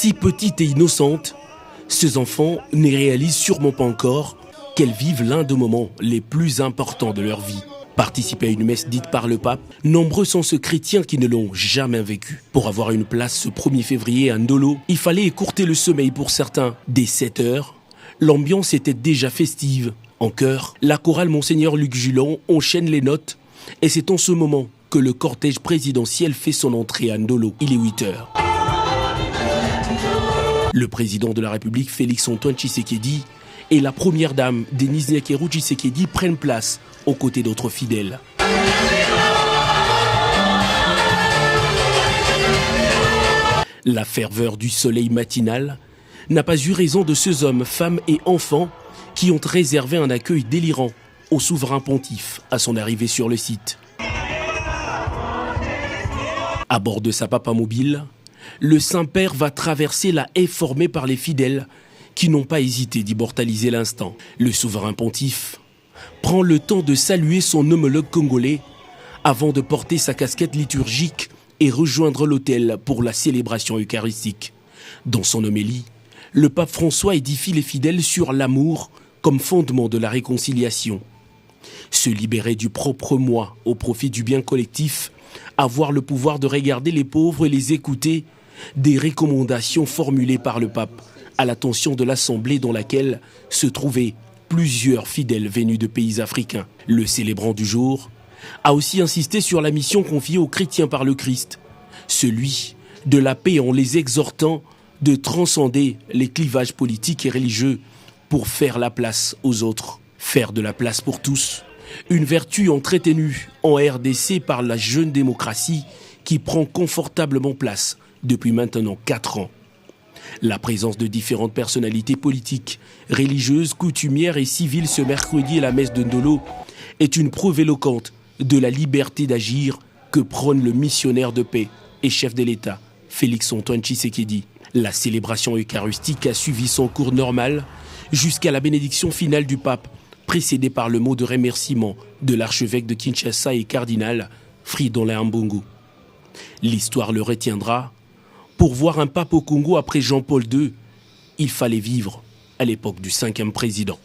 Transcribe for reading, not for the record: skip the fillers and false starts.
Si petites et innocentes, ces enfants ne réalisent sûrement pas encore qu'elles vivent l'un des moments les plus importants de leur vie. Participer à une messe dite par le pape, nombreux sont ceux chrétiens qui ne l'ont jamais vécu. Pour avoir une place ce 1er février à Ndolo, il fallait écourter le sommeil pour certains. Dès 7 heures, l'ambiance était déjà festive. En chœur, la chorale Monseigneur Luc Julon enchaîne les notes et c'est en ce moment que le cortège présidentiel fait son entrée à Ndolo. Il est 8 heures. Le président de la République, Félix-Antoine Tshisekedi, et la première dame, Denise Nyakeru Tshisekedi, prennent place aux côtés d'autres fidèles. La ferveur du soleil matinal n'a pas eu raison de ces hommes, femmes et enfants qui ont réservé un accueil délirant au souverain pontife à son arrivée sur le site. À bord de sa papamobile, le Saint-Père va traverser la haie formée par les fidèles qui n'ont pas hésité d'immortaliser l'instant. Le souverain pontife prend le temps de saluer son homologue congolais avant de porter sa casquette liturgique et rejoindre l'autel pour la célébration eucharistique. Dans son homélie, le pape François édifie les fidèles sur l'amour comme fondement de la réconciliation. Se libérer du propre moi au profit du bien collectif, avoir le pouvoir de regarder les pauvres et les écouter, des recommandations formulées par le pape à l'attention de l'assemblée dans laquelle se trouvaient plusieurs fidèles venus de pays africains. Le célébrant du jour a aussi insisté sur la mission confiée aux chrétiens par le Christ, celui de la paix, en les exhortant de transcender les clivages politiques et religieux pour faire la place aux autres. Faire de la place pour tous, une vertu entretenue en RDC par la jeune démocratie qui prend confortablement place depuis maintenant 4 ans. La présence de différentes personnalités politiques, religieuses, coutumières et civiles ce mercredi à la messe de Ndolo est une preuve éloquente de la liberté d'agir que prône le missionnaire de paix et chef de l'État, Félix-Antoine Tshisekedi. La célébration eucharistique a suivi son cours normal jusqu'à la bénédiction finale du pape, précédée par le mot de remerciement de l'archevêque de Kinshasa et cardinal Fridolin Ambongo. L'histoire le retiendra. Pour voir un pape au Congo après Jean-Paul II, il fallait vivre à l'époque du 5e président.